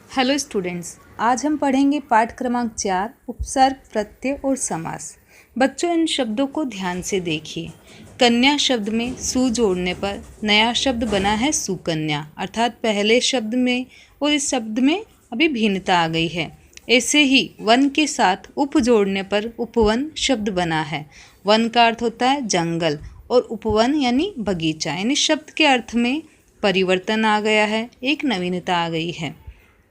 Hello students, आज हम पढ़ेंगे पाठ क्रमांक 4 उपसर्ग, प्रत्यय और समास। बच्चों, इन शब्दों को ध्यान से देखिए। कन्या शब्द में सु जोड़ने पर नया शब्द बना है सुकन्या, अर्थात पहले शब्द में और इस शब्द में अभी भिन्नता आ गई है। ऐसे ही वन के साथ उप जोड़ने पर उपवन शब्द बना है। वन का अर्थ होता है जंगल और उपवन यानी बगीचा, यानी शब्द के अर्थ में परिवर्तन आ गया है, एक नवीनता आ गई है।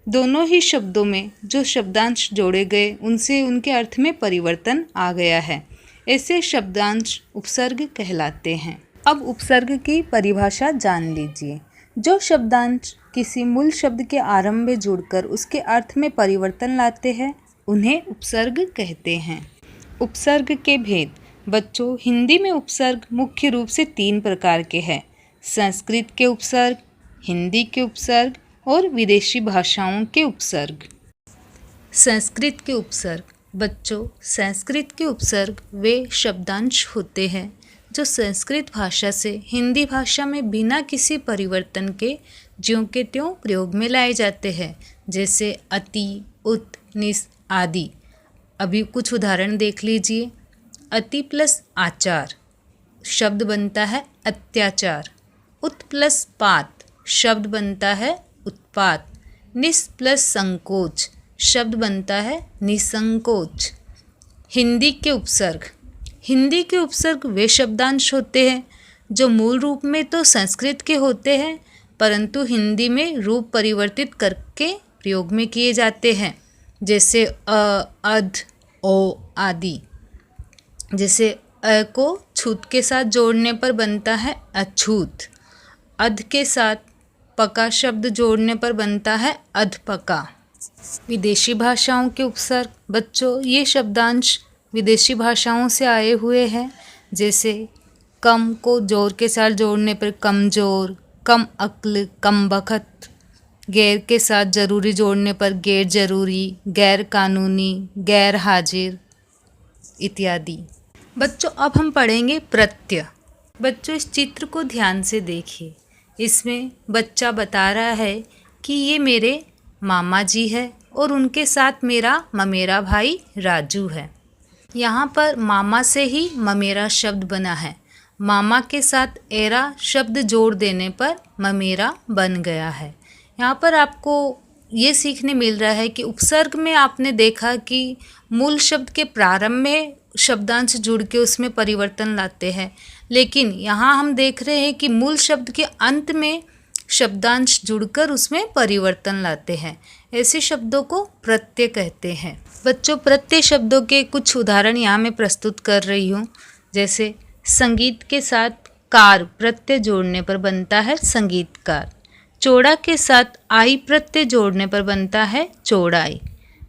दोनों ही शब्दों में जो शब्दांश जोड़े गए उनसे उनके अर्थ में परिवर्तन आ गया है। ऐसे शब्दांश उपसर्ग कहलाते हैं। अब उपसर्ग की परिभाषा जान लीजिए। जो शब्दांश किसी मूल शब्द के आरंभ में जुड़कर उसके अर्थ में परिवर्तन लाते हैं उन्हें उपसर्ग कहते हैं। उपसर्ग के भेद। बच्चों, हिंदी में उपसर्ग मुख्य रूप से 3 प्रकार के हैं। संस्कृत के उपसर्ग, हिंदी के उपसर्ग और विदेशी भाषाओं के उपसर्ग। संस्कृत के उपसर्ग। बच्चों, संस्कृत के उपसर्ग वे शब्दांश होते हैं जो संस्कृत भाषा से हिंदी भाषा में बिना किसी परिवर्तन के ज्यों के त्यों प्रयोग में लाए जाते हैं, जैसे अति, उत, निस आदि। अभी कुछ उदाहरण देख लीजिए। अति प्लस आचार शब्द बनता है अत्याचार। उत प्लस पात शब्द बनता है उत्पात। निस प्लस संकोच शब्द बनता है निसंकोच। हिंदी के उपसर्ग। हिंदी के उपसर्ग वे शब्दांश होते हैं जो मूल रूप में तो संस्कृत के होते हैं, परंतु हिंदी में रूप परिवर्तित करके प्रयोग में किए जाते हैं, जैसे अध, ओ आदि। जैसे अ को छूत के साथ जोड़ने पर बनता है अछूत। अध के साथ पका शब्द जोड़ने पर बनता है अधपका। विदेशी भाषाओं के उपसर्ग। बच्चों, ये शब्दांश विदेशी भाषाओं से आए हुए हैं, जैसे कम को जोर के साथ जोड़ने पर कमजोर, कम अक्ल, कम बखत। गैर के साथ जरूरी जोड़ने पर गैर जरूरी, गैर कानूनी, गैर हाजिर इत्यादि। बच्चों, अब हम पढ़ेंगे प्रत्यय। बच्चों, इस चित्र को ध्यान से देखिए। इसमें बच्चा बता रहा है कि ये मेरे मामा जी है और उनके साथ मेरा ममेरा भाई राजू है। यहाँ पर मामा से ही ममेरा शब्द बना है। मामा के साथ एरा शब्द जोड़ देने पर ममेरा बन गया है। यहाँ पर आपको ये सीखने मिल रहा है कि उपसर्ग में आपने देखा कि मूल शब्द के प्रारंभ में शब्दांश जुड़ के उसमें परिवर्तन लाते हैं, लेकिन यहाँ हम देख रहे हैं कि मूल शब्द के अंत में शब्दांश जुड़कर उसमें परिवर्तन लाते हैं। ऐसे शब्दों को प्रत्यय कहते हैं। बच्चों, प्रत्यय शब्दों के कुछ उदाहरण यहाँ मैं प्रस्तुत कर रही हूँ। जैसे संगीत के साथ कार प्रत्यय जोड़ने पर बनता है संगीतकार। चौड़ा के साथ आई प्रत्यय जोड़ने पर बनता है चौड़ाई।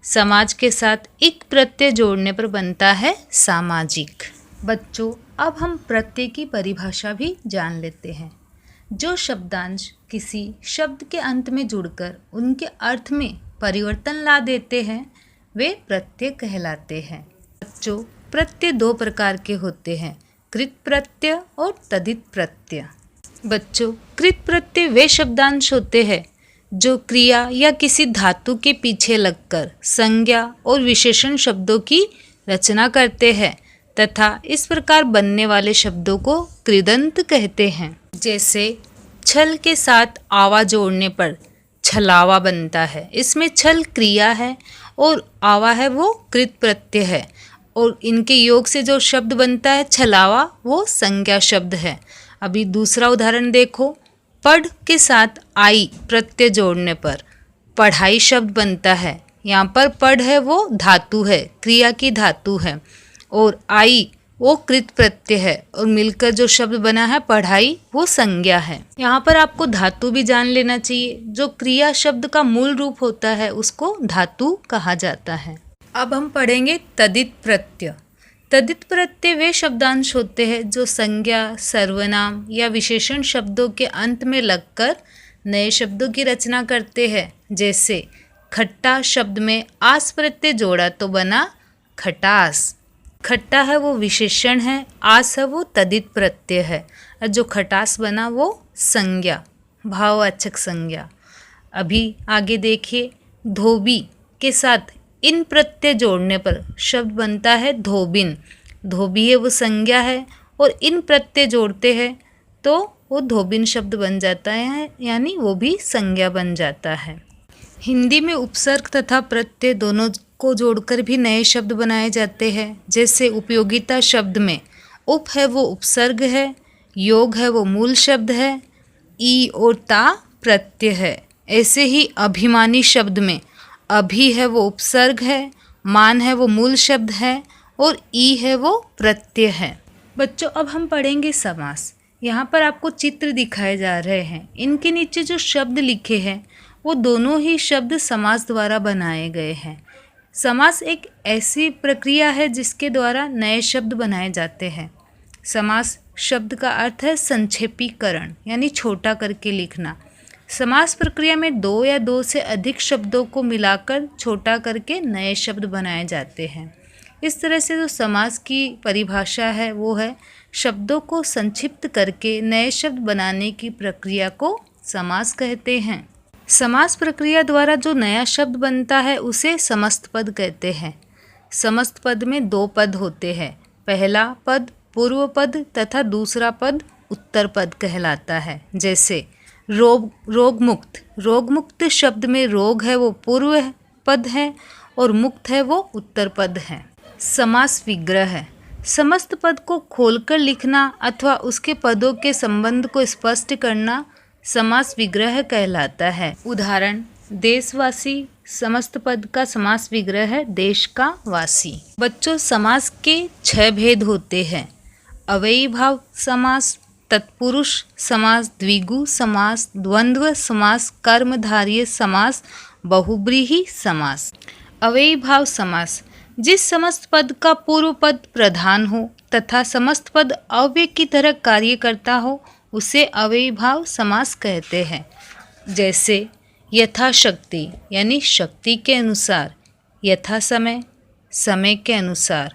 समाज के साथ इक प्रत्यय जोड़ने पर बनता है सामाजिक। बच्चों, अब हम प्रत्यय की परिभाषा भी जान लेते हैं। जो शब्दांश किसी शब्द के अंत में जुड़कर उनके अर्थ में परिवर्तन ला देते हैं वे प्रत्यय कहलाते हैं। बच्चों, प्रत्यय 2 प्रकार के होते हैं, कृत प्रत्यय और तदित प्रत्यय। बच्चों, कृत प्रत्यय वे शब्दांश होते हैं जो क्रिया या किसी धातु के पीछे लगकर संज्ञा और विशेषण शब्दों की रचना करते हैं तथा इस प्रकार बनने वाले शब्दों को कृदंत कहते हैं। जैसे छल के साथ आवा जोड़ने पर छलावा बनता है। इसमें छल क्रिया है और आवा है वो कृत प्रत्यय है, और इनके योग से जो शब्द बनता है छलावा वो संज्ञा शब्द है। अभी दूसरा उदाहरण देखो। पढ़ के साथ आई प्रत्यय जोड़ने पर पढ़ाई शब्द बनता है। यहाँ पर पढ़ है वो धातु है, क्रिया की धातु है, और आई वो कृत प्रत्यय है, और मिलकर जो शब्द बना है पढ़ाई वो संज्ञा है। यहाँ पर आपको धातु भी जान लेना चाहिए। जो क्रिया शब्द का मूल रूप होता है उसको धातु कहा जाता है। अब हम पढ़ेंगे तदित प्रत्यय। तदित प्रत्यय वे शब्दांश होते हैं जो संज्ञा, सर्वनाम या विशेषण शब्दों के अंत में लगकर नए शब्दों की रचना करते हैं। जैसे खट्टा शब्द में आस प्रत्यय जोड़ा तो बना खटास। खट्टा है वो विशेषण है, आस है वो तदित प्रत्यय है, और जो खटास बना वो संज्ञा, भाववाचक संज्ञा। अभी आगे देखिए। धोबी के साथ इन प्रत्यय जोड़ने पर शब्द बनता है धोबिन। धोबी है वो संज्ञा है और इन प्रत्यय जोड़ते हैं तो वो धोबिन शब्द बन जाता है, यानी वो भी संज्ञा बन जाता है। हिंदी में उपसर्ग तथा प्रत्यय दोनों को जोड़कर भी नए शब्द बनाए जाते हैं। जैसे उपयोगिता शब्द में उप है वो उपसर्ग है, योग है वो मूल शब्द है, ई और ता प्रत्यय है। ऐसे ही अभिमानी शब्द में अभि है वो उपसर्ग है, मान है वो मूल शब्द है और ई है वो प्रत्यय है। बच्चों अब हम पढ़ेंगे समास। यहाँ पर आपको चित्र दिखाए जा रहे हैं। इनके नीचे जो शब्द लिखे हैं वो दोनों ही शब्द समास द्वारा बनाए गए हैं। समास एक ऐसी प्रक्रिया है जिसके द्वारा नए शब्द बनाए जाते हैं। समास शब्द का अर्थ है संक्षेपीकरण, यानी छोटा करके लिखना। समास प्रक्रिया में दो या दो से अधिक शब्दों को मिलाकर छोटा करके नए शब्द बनाए जाते हैं। इस तरह से जो समास की परिभाषा है वो है शब्दों को संक्षिप्त करके नए शब्द बनाने की प्रक्रिया को समास कहते हैं। समास प्रक्रिया द्वारा जो नया शब्द बनता है उसे समस्त पद कहते हैं। समस्त पद में दो पद होते हैं। पहला पद पूर्व पद तथा दूसरा पद उत्तर पद कहलाता है। जैसे रोग मुक्त शब्द में रोग है वो पूर्व पद है और मुक्त है वो उत्तर पद है। समास विग्रह है समस्त पद को खोलकर लिखना अथवा उसके पदों के संबंध को स्पष्ट करना समास विग्रह कहलाता है। उदाहरण देशवासी समस्त पद का समास विग्रह है देश का वासी। बच्चों समास के 6 भेद होते हैं। अव्ययी भाव समास, तत्पुरुष समास, द्विगु समास, द्वंद्व समास, कर्मधारय समास, बहुब्रीहि समास। अव्ययी भाव समास जिस समस्त पद का पूर्व पद प्रधान हो तथा समस्त पद अव्यय की तरह कार्य करता हो उसे अव्ययी भाव समास कहते हैं। जैसे यथाशक्ति यानी शक्ति के अनुसार, यथा समय समय के अनुसार,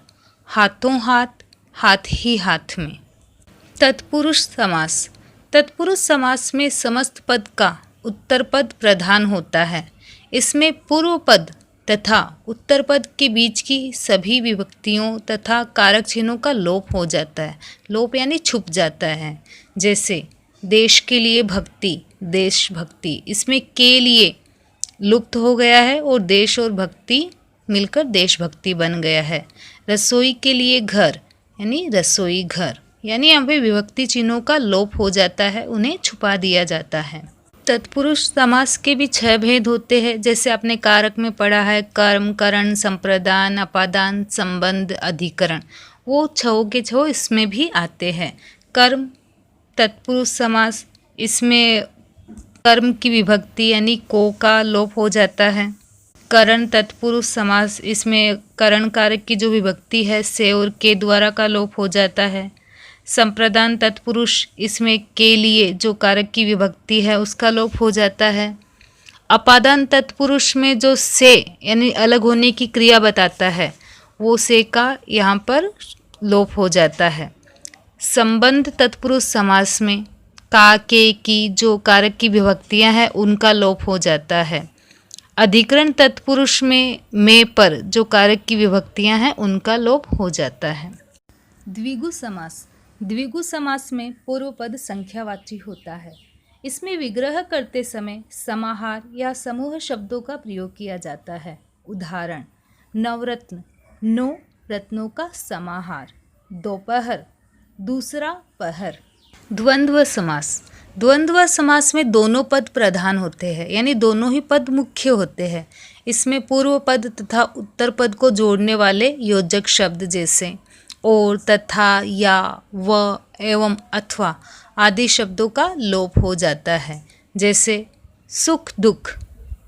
हाथों हाथ हाथ ही हाथ में। तत्पुरुष समास तत्पुरुष समास में समस्त पद का उत्तर पद प्रधान होता है। इसमें पूर्व पद तथा उत्तर पद के बीच की सभी विभक्तियों तथा कारक चिन्हों का लोप हो जाता है। लोप यानी छुप जाता है। जैसे देश के लिए भक्ति, देशभक्ति, इसमें के लिए लुप्त हो गया है और देश और भक्ति मिलकर देशभक्ति बन गया है। रसोई के लिए घर यानी रसोई घर, यानी यहाँ पे विभक्ति चिन्हों का लोप हो जाता है, उन्हें छुपा दिया जाता है। तत्पुरुष समास के भी 6 भेद होते हैं। जैसे आपने कारक में पढ़ा है कर्म, करण, संप्रदान, अपादान, संबंध, अधिकरण, वो 6 के 6 इसमें भी आते हैं। कर्म तत्पुरुष समास, इसमें कर्म की विभक्ति यानी को का लोप हो जाता है। करण तत्पुरुष समास, इसमें करण कारक की जो विभक्ति है से और के द्वारा का लोप हो जाता है। संप्रदान तत्पुरुष, इसमें के लिए जो कारक की विभक्ति है उसका लोप हो जाता है। अपादान तत्पुरुष में जो से यानी अलग होने की क्रिया बताता है वो से का यहाँ पर लोप हो जाता है। संबंध तत्पुरुष समास में का के की जो कारक की विभक्तियाँ हैं उनका लोप हो जाता है। अधिकरण तत्पुरुष में पर जो कारक की विभक्तियाँ हैं उनका लोप हो जाता है। द्विगु समास द्विगु समास में पूर्व पद संख्यावाची होता है। इसमें विग्रह करते समय समाहार या समूह शब्दों का प्रयोग किया जाता है। उदाहरण नवरत्न, 9 रत्नों का समाहार। दोपहर, दूसरा पहर। द्वंद्व समास द्वंद्व समास में दोनों पद प्रधान होते हैं, यानी दोनों ही पद मुख्य होते हैं। इसमें पूर्व पद तथा उत्तर पद को जोड़ने वाले योजक शब्द जैसे और, तथा, या, व, एवं, अथवा आदि शब्दों का लोप हो जाता है। जैसे सुख दुख,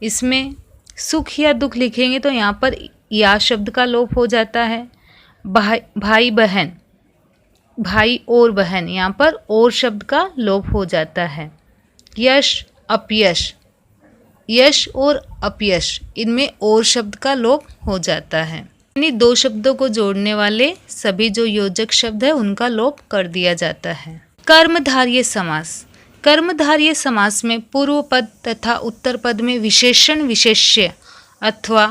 इसमें सुख या दुख लिखेंगे तो यहाँ पर या शब्द का लोप हो जाता है। भाई बहन, भाई और बहन, यहाँ पर और शब्द का लोप हो जाता है। यश अपयश, यश और अपयश, इनमें और शब्द का लोप हो जाता है। यानी 2 शब्दों को जोड़ने वाले सभी जो योजक शब्द है उनका लोप कर दिया जाता है। कर्मधारय समास कर्मधारय समास में पूर्व पद तथा उत्तर पद में विशेषण विशेष्य अथवा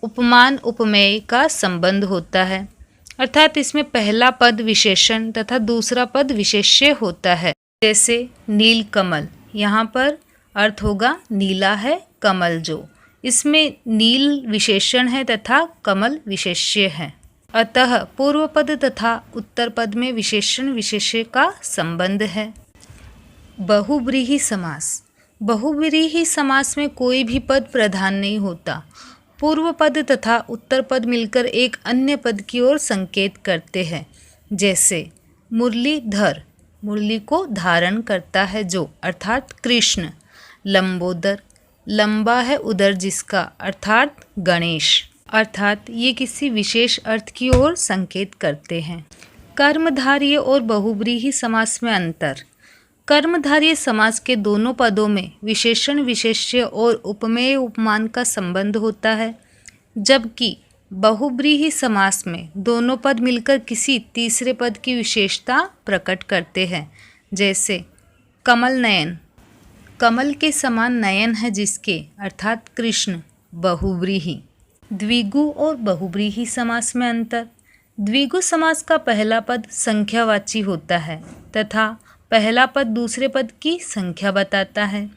उपमान उपमेय का संबंध होता है, अर्थात इसमें पहला पद विशेषण तथा दूसरा पद विशेष्य होता है। जैसे नील कमल, यहाँ पर अर्थ होगा नीला है कमल जो, इसमें नील विशेषण है तथा कमल विशेष्य है। अतः पूर्व पद तथा उत्तर पद में विशेषण विशेष्य का संबंध है। बहुव्रीहि समास, बहुव्रीहि समास में कोई भी पद प्रधान नहीं होता। पूर्व पद तथा उत्तर पद मिलकर एक अन्य पद की ओर संकेत करते हैं। जैसे मुरलीधर, मुरली को धारण करता है जो, अर्थात कृष्ण। लंबोदर, लंबा है उदर जिसका, अर्थात गणेश, अर्थात ये किसी विशेष अर्थ की ओर संकेत करते हैं। कर्मधारय और बहुव्रीहि समास में अंतर। कर्मधारय समास के दोनों पदों में विशेषण विशेष्य और उपमेय उपमान का संबंध होता है, जबकि बहुव्रीहि समास में दोनों पद मिलकर किसी तीसरे पद की विशेषता प्रकट करते हैं। जैसे कमल नयन, कमल के समान नयन है जिसके, अर्थात कृष्ण। बहुव्रीहि। द्विगु और बहुव्रीहि समास में अंतर। द्विगु समास का पहला पद संख्यावाची होता है तथा पहला पद दूसरे पद की संख्या बताता है,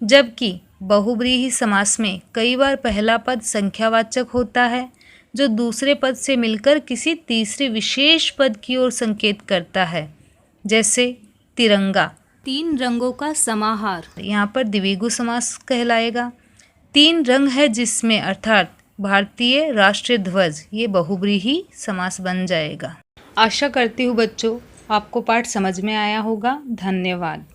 जबकि बहुव्रीहि समास में कई बार पहला पद संख्यावाचक होता है जो दूसरे पद से मिलकर किसी तीसरे विशेष पद की ओर संकेत करता है। जैसे तिरंगा, तीन रंगों का समाहार, यहाँ पर द्विगु समास कहलाएगा। तीन रंग है जिसमें, अर्थात भारतीय राष्ट्रीय ध्वज, ये बहुव्रीहि समास बन जाएगा। आशा करती हूँ बच्चों आपको पाठ समझ में आया होगा। धन्यवाद।